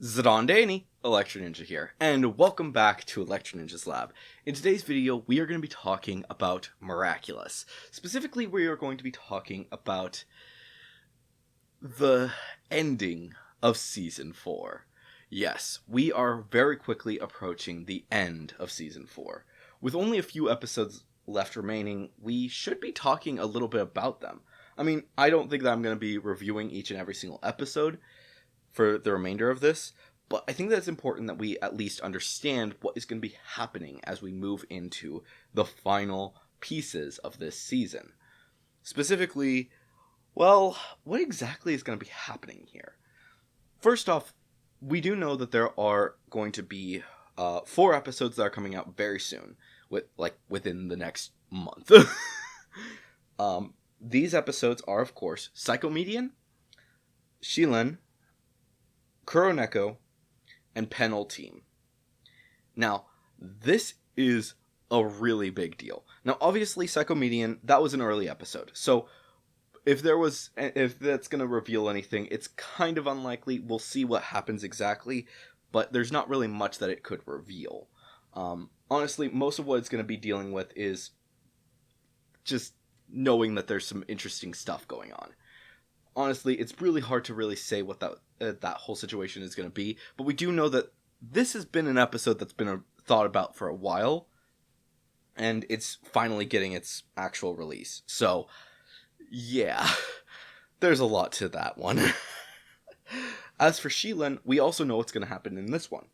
Zdondani, Electro Ninja here, and welcome back to Electro Ninja's Lab. In today's video, we are going to be talking about Miraculous. Specifically, we are going to be talking about the ending of Season 4. Yes, we are very quickly approaching the end of Season 4. With only a few episodes left remaining, we should be talking a little bit about them. I mean, I don't think that I'm going to be reviewing each and every single episode for the remainder of this, but I think that it's important that we at least understand what is going to be happening as we move into the final pieces of this season. Specifically, well, what exactly is going to be happening here? First off, we do know that there are going to be 4 episodes that are coming out very soon, within the next month. These episodes are, of course, Psychomedian, Shilen, Kuroneko, and Penultime. Now, this is a really big deal. Now, obviously, Psychomedian, that was an early episode, so if that's going to reveal anything, it's kind of unlikely. We'll see what happens exactly, but there's not really much that it could reveal. Honestly, most of what it's going to be dealing with is just knowing that there's some interesting stuff going on. Honestly, it's really hard to really say what that whole situation is going to be, but we do know that this has been an episode that's been thought about for a while, and it's finally getting its actual release. So, yeah, there's a lot to that one. As for Shilen, we also know what's going to happen in this one,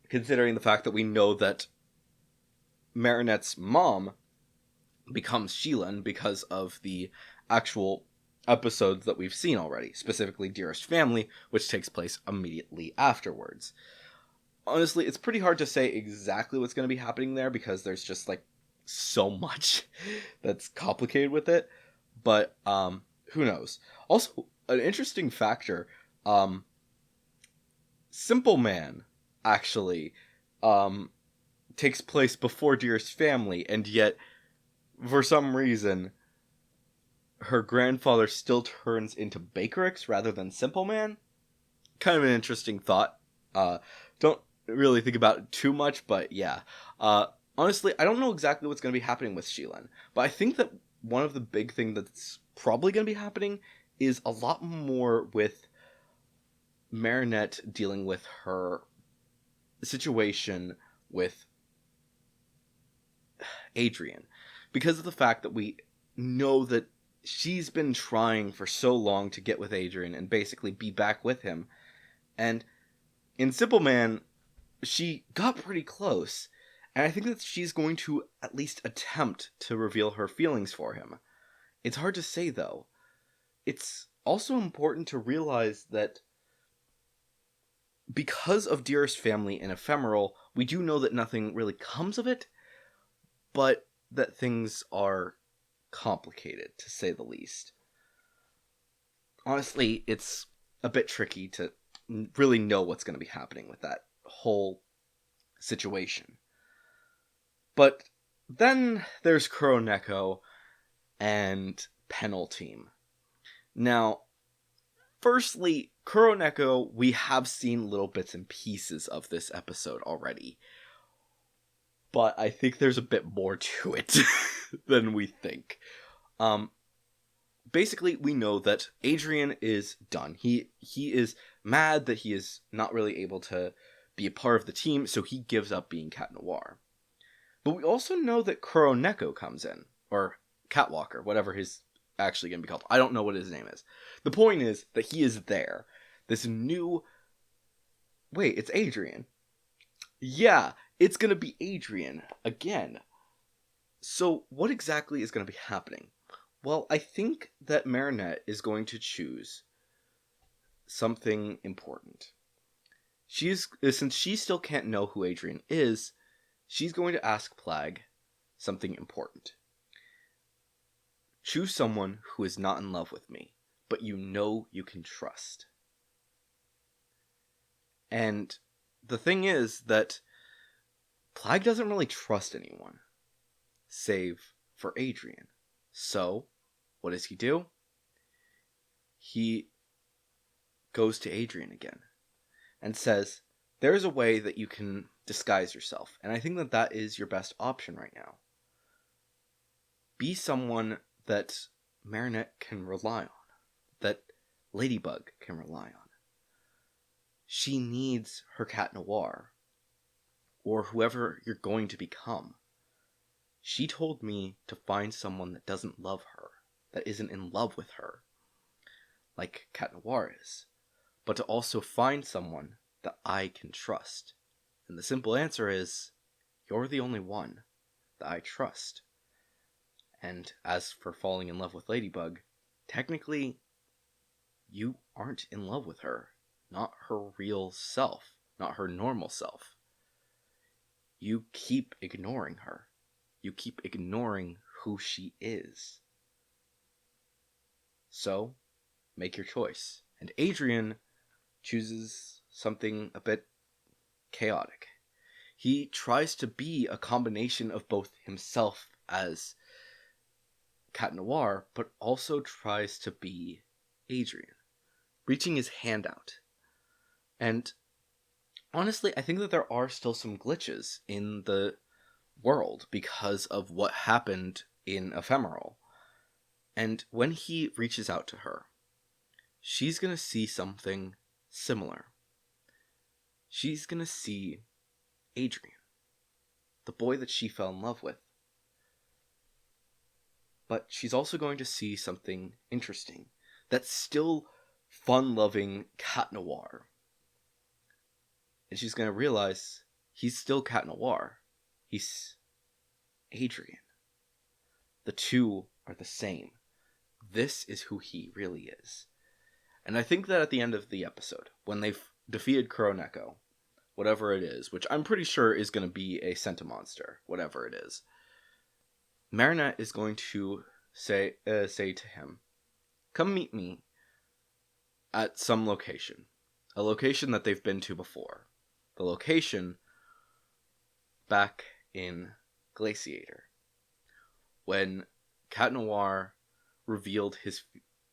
considering the fact that we know that Marinette's mom becomes Shilen because of the actual episodes that we've seen already, specifically Dearest Family, which takes place immediately afterwards. Honestly, it's pretty hard to say exactly what's going to be happening there because there's just so much that's complicated with it, but who knows. Also, an interesting factor, Simple Man actually takes place before Dearest Family, and yet for some reason her grandfather still turns into Bakerix rather than Simple Man. Kind of an interesting thought. Don't really think about it too much, but yeah. Honestly, I don't know exactly what's going to be happening with Shilen, but I think that one of the big things that's probably going to be happening is a lot more with Marinette dealing with her situation with Adrian, because of the fact that we know that she's been trying for so long to get with Adrian and basically be back with him. And in Simple Man, she got pretty close. And I think that she's going to at least attempt to reveal her feelings for him. It's hard to say, though. It's also important to realize that because of Dearest Family and Ephemeral, we do know that nothing really comes of it, but that things are complicated, to say the least. Honestly, it's a bit tricky to really know what's going to be happening with that whole situation. But then there's Kuroneko and Penultime. Now, firstly, Kuroneko, we have seen little bits and pieces of this episode already, but I think there's a bit more to it than we think. Basically, we know that Adrian is done. He is mad that he is not really able to be a part of the team, so he gives up being Cat Noir. But we also know that Kuroneko comes in, or Catwalker, whatever he's actually going to be called. I don't know what his name is. The point is that he is there. This new... Wait, it's Adrian. Yeah, it's going to be Adrian again. So what exactly is going to be happening? Well, I think that Marinette is going to choose something important. Since she still can't know who Adrian is, she's going to ask Plague something important. Choose someone who is not in love with me, but you know you can trust. And the thing is that Plague doesn't really trust anyone, save for Adrian. So, what does he do? He goes to Adrian again. and says, there is a way that you can disguise yourself, and I think that that is your best option right now. Be someone that Marinette can rely on, that Ladybug can rely on. She needs her Cat Noir, or whoever you're going to become. She told me to find someone that doesn't love her, that isn't in love with her, like Cat Noir is, but to also find someone that I can trust. And the simple answer is, you're the only one that I trust. And as for falling in love with Ladybug, technically, you aren't in love with her. Not her real self, not her normal self. You keep ignoring her. You keep ignoring who she is. So, make your choice. And Adrien chooses something a bit chaotic. He tries to be a combination of both himself as Cat Noir, but also tries to be Adrien, reaching his hand out. And honestly, I think that there are still some glitches in the world because of what happened in Ephemeral. And when he reaches out to her, she's going to see something similar. She's going to see Adrien, the boy that she fell in love with. But she's also going to see something interesting that's still fun-loving Cat Noir. And she's going to realize he's still Cat Noir. He's Adrien. The two are the same. This is who he really is. And I think that at the end of the episode, when they've defeated Kuroneko, whatever it is, which I'm pretty sure is going to be a Centimonster, whatever it is, Marinette is going to say to him, come meet me at some location. A location that they've been to before. The location back in Glaciator, when Cat Noir revealed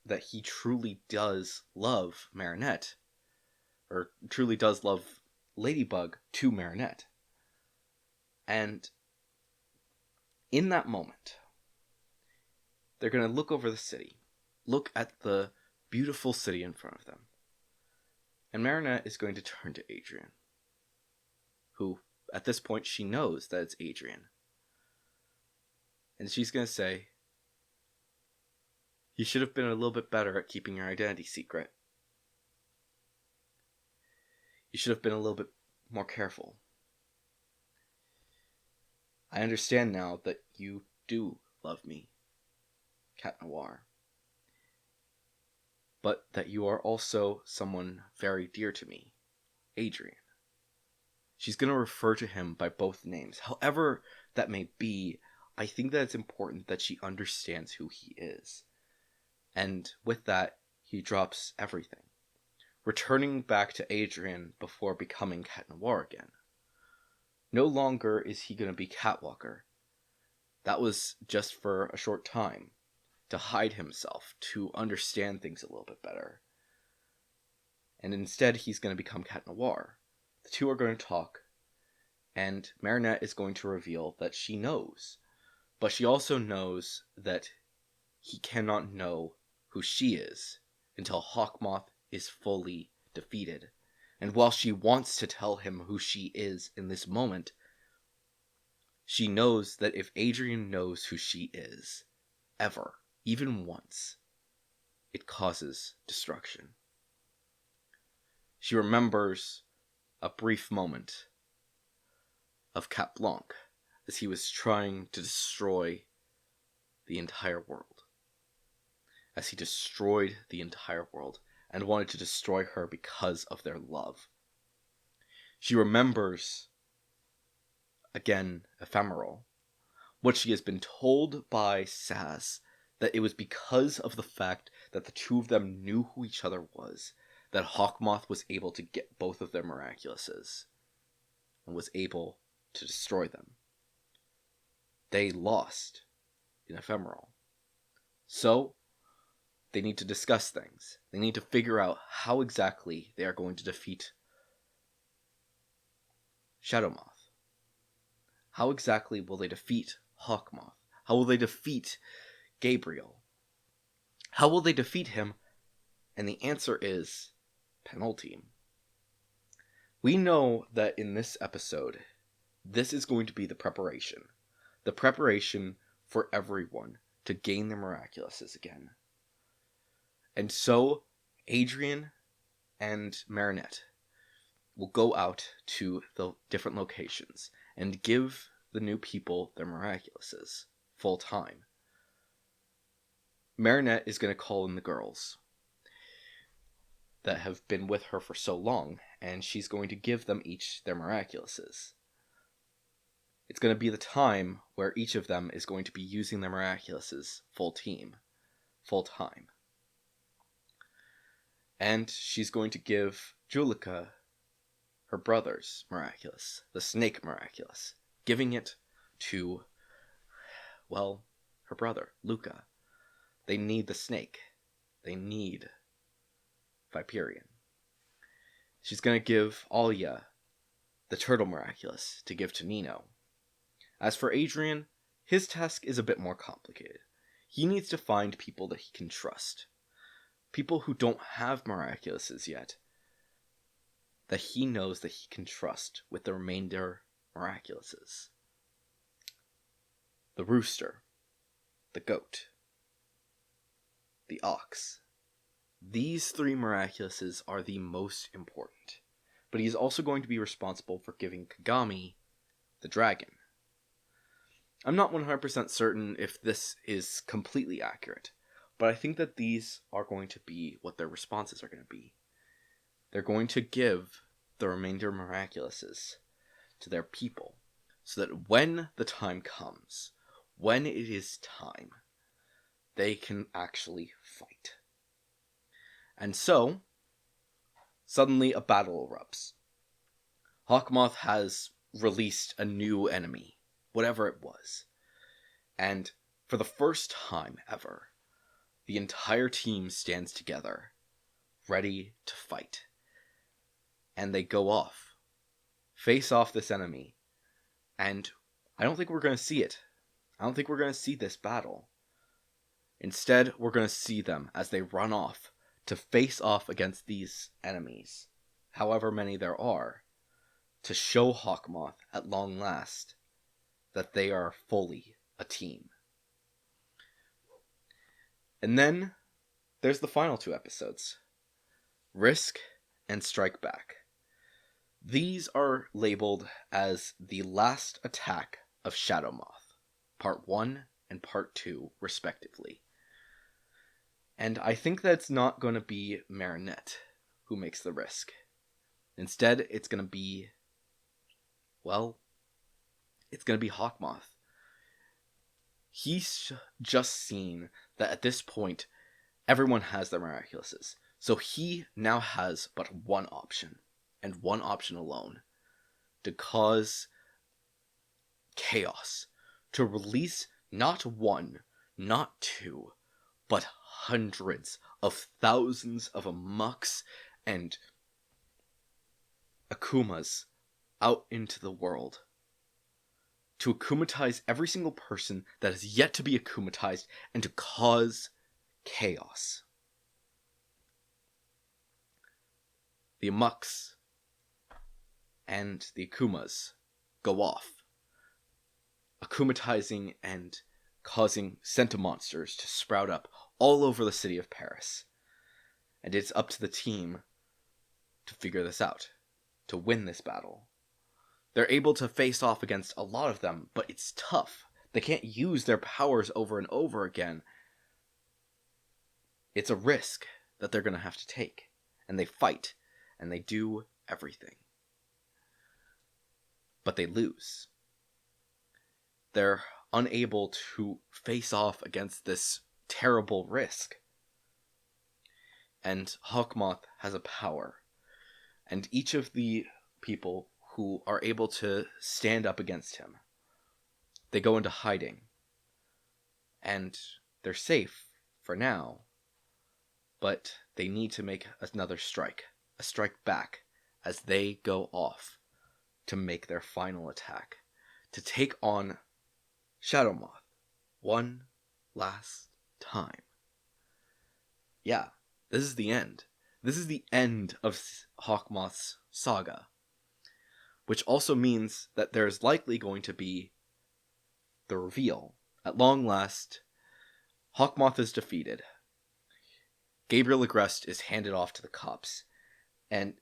that he truly does love Marinette, or truly does love Ladybug to Marinette. And in that moment, they're going to look over the city, look at the beautiful city in front of them, and Marinette is going to turn to Adrien, who, at this point, she knows that it's Adrien. And she's going to say, you should have been a little bit better at keeping your identity secret. You should have been a little bit more careful. I understand now that you do love me, Cat Noir. But that you are also someone very dear to me, Adrien. She's going to refer to him by both names. However that may be, I think that it's important that she understands who he is. And with that, he drops everything, returning back to Adrien before becoming Cat Noir again. No longer is he going to be Catwalker. That was just for a short time, to hide himself, to understand things a little bit better. And instead, he's going to become Cat Noir. The two are going to talk, and Marinette is going to reveal that she knows, but she also knows that he cannot know who she is until Hawkmoth is fully defeated. And while she wants to tell him who she is in this moment, she knows that if Adrien knows who she is, ever, even once, it causes destruction. She remembers a brief moment of Cat Blanc as he was trying to destroy the entire world. As he destroyed the entire world and wanted to destroy her because of their love. She remembers, again, Ephemeral, what she has been told by Saz, that it was because of the fact that the two of them knew who each other was, that Hawkmoth was able to get both of their Miraculouses, and was able to destroy them. They lost in Ephemeral. So, they need to discuss things. They need to figure out how exactly they are going to defeat Shadowmoth? How exactly will they defeat Hawkmoth? How will they defeat Gabriel? How will they defeat him? And the answer is Penultime. We know that in this episode, this is going to be the preparation. The preparation for everyone to gain their Miraculouses again. And so, Adrian and Marinette will go out to the different locations and give the new people their Miraculouses full time. Marinette is going to call in the girls that have been with her for so long, and she's going to give them each their Miraculouses. It's going to be the time where each of them is going to be using their Miraculouses full time. And she's going to give Julika her brother's Miraculous, the Snake Miraculous, giving it to, well, her brother, Luca. They need the snake. They need Viperion. She's going to give Alia the Turtle Miraculous to give to Nino. As for Adrian, his task is a bit more complicated. He needs to find people that he can trust. People who don't have Miraculouses yet, that he knows that he can trust with the remainder Miraculouses. The rooster, the goat, the ox. These 3 Miraculouses are the most important, but he's also going to be responsible for giving Kagami the dragon. I'm not 100% certain if this is completely accurate, but I think that these are going to be what their responses are going to be. They're going to give the remainder Miraculouses to their people, so that when the time comes, when it is time, they can actually fight. And so, suddenly a battle erupts. Hawkmoth has released a new enemy, whatever it was. And for the first time ever, the entire team stands together, ready to fight. And they go off, face off this enemy. And I don't think we're going to see it. I don't think we're going to see this battle. Instead, we're going to see them as they run off to face off against these enemies, however many there are, to show Hawkmoth at long last that they are fully a team. And then there's the final 2 episodes, Risk and Strike Back. These are labeled as the last attack of Shadowmoth, Part 1 and Part 2 respectively. And I think that it's not going to be Marinette who makes the risk. Instead, it's going to be, well, it's going to be Hawkmoth. He's just seen that at this point, everyone has their Miraculouses. So he now has but one option, and one option alone, to cause chaos. To release not 1, not 2, but hundreds of thousands of Amuks and Akumas out into the world. To akumatize every single person that is yet to be akumatized and to cause chaos. The Amuks and the Akumas go off, akumatizing and causing centimonsters to sprout up all over the city of Paris. And it's up to the team to figure this out, to win this battle. They're able to face off against a lot of them, but it's tough. They can't use their powers over and over again. It's a risk that they're going to have to take. And they fight, and they do everything. But they lose. They're unable to face off against this terrible risk. And Hawkmoth has a power. And each of the people who are able to stand up against him, they go into hiding. And they're safe for now. But they need to make another strike. A strike back as they go off to make their final attack, to take on Shadow Moth one last time. Yeah, this is the end. This is the end of Hawkmoth's saga, which also means that there's likely going to be the reveal. At long last, Hawkmoth is defeated. Gabriel Agreste is handed off to the cops, and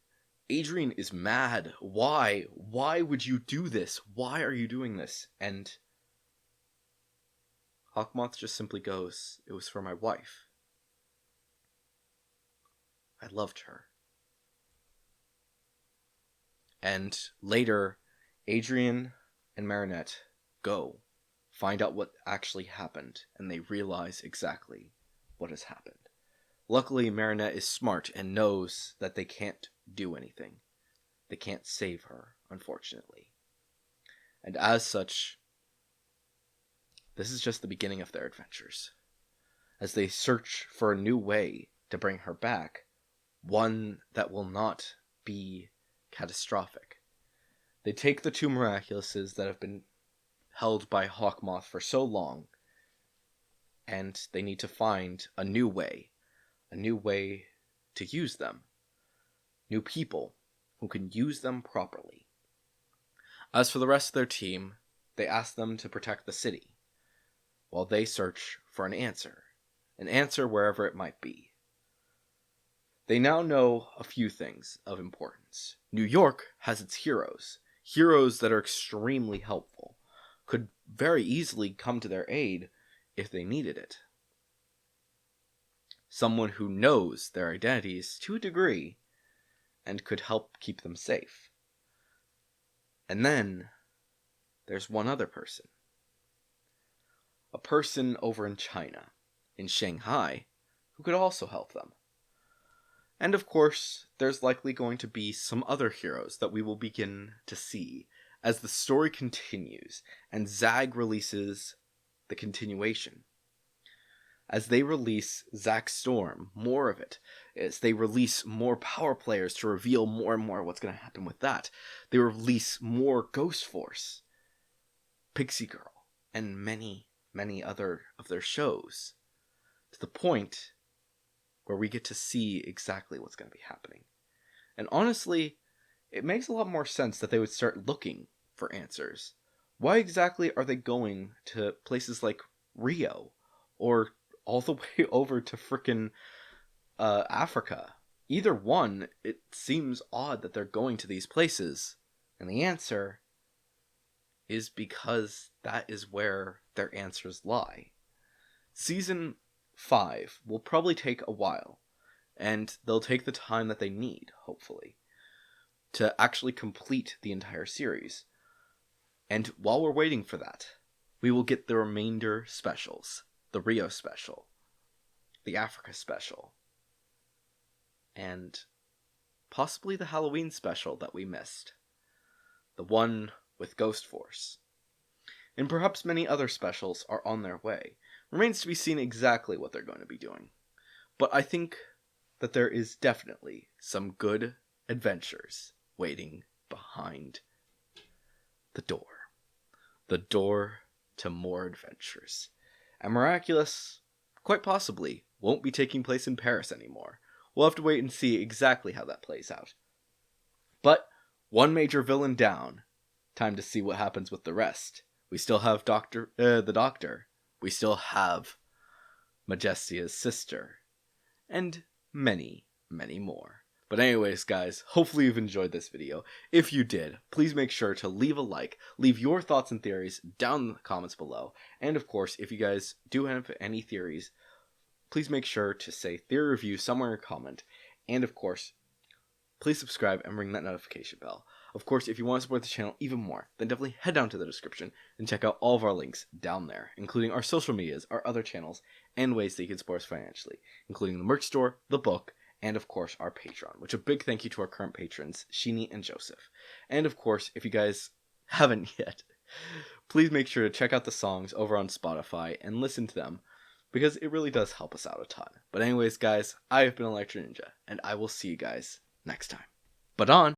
Adrian is mad. Why? Why would you do this? Why are you doing this? And Hawkmoth just simply goes, "It was for my wife. I loved her." And later, Adrian and Marinette go, find out what actually happened, and they realize exactly what has happened. Luckily, Marinette is smart and knows that they can't do anything. They can't save her, unfortunately. And as such, this is just the beginning of their adventures. As they search for a new way to bring her back, one that will not be catastrophic. They take the two Miraculouses that have been held by Hawkmoth for so long, and they need to find a new way to use them. New people who can use them properly. As for the rest of their team, they ask them to protect the city, while they search for an answer wherever it might be. They now know a few things of importance. New York has its heroes that are extremely helpful, could very easily come to their aid if they needed it. Someone who knows their identities to a degree and could help keep them safe. And then there's one other person. A person over in China, in Shanghai, who could also help them. And of course, there's likely going to be some other heroes that we will begin to see as the story continues and Zag releases the continuation. As they release Zack Storm, more of it, as they release more power players to reveal more and more what's going to happen with that, they release more Ghost Force, Pixie Girl, and many, many other of their shows, to the point where we get to see exactly what's going to be happening. And honestly, it makes a lot more sense that they would start looking for answers. Why exactly are they going to places like Rio, or all the way over to frickin' Africa? Either one, it seems odd that they're going to these places. And the answer is because that is where their answers lie. Season 5 will probably take a while, and they'll take the time that they need, hopefully, to actually complete the entire series. And while we're waiting for that, we will get the remainder specials. The Rio special, the Africa special, and possibly the Halloween special that we missed. The one with Ghost Force. And perhaps many other specials are on their way. Remains to be seen exactly what they're going to be doing. But I think that there is definitely some good adventures waiting behind the door. The door to more adventures. And Miraculous, quite possibly, won't be taking place in Paris anymore. We'll have to wait and see exactly how that plays out. But one major villain down. Time to see what happens with the rest. We still have the Doctor. We still have Majestia's sister. And many, many more. But anyways, guys, hopefully you've enjoyed this video. If you did, please make sure to leave a like, leave your thoughts and theories down in the comments below. And of course, if you guys do have any theories, please make sure to say theory review somewhere in a comment. And of course, please subscribe and ring that notification bell. Of course, if you want to support the channel even more, then definitely head down to the description and check out all of our links down there, including our social medias, our other channels, and ways that you can support us financially, including the merch store, the book, and of course our Patreon, which a big thank you to our current patrons, Sheeny and Joseph. And of course, if you guys haven't yet, please make sure to check out the songs over on Spotify and listen to them, because it really does help us out a ton. But anyways, guys, I have been Electro Ninja, and I will see you guys next time. But on!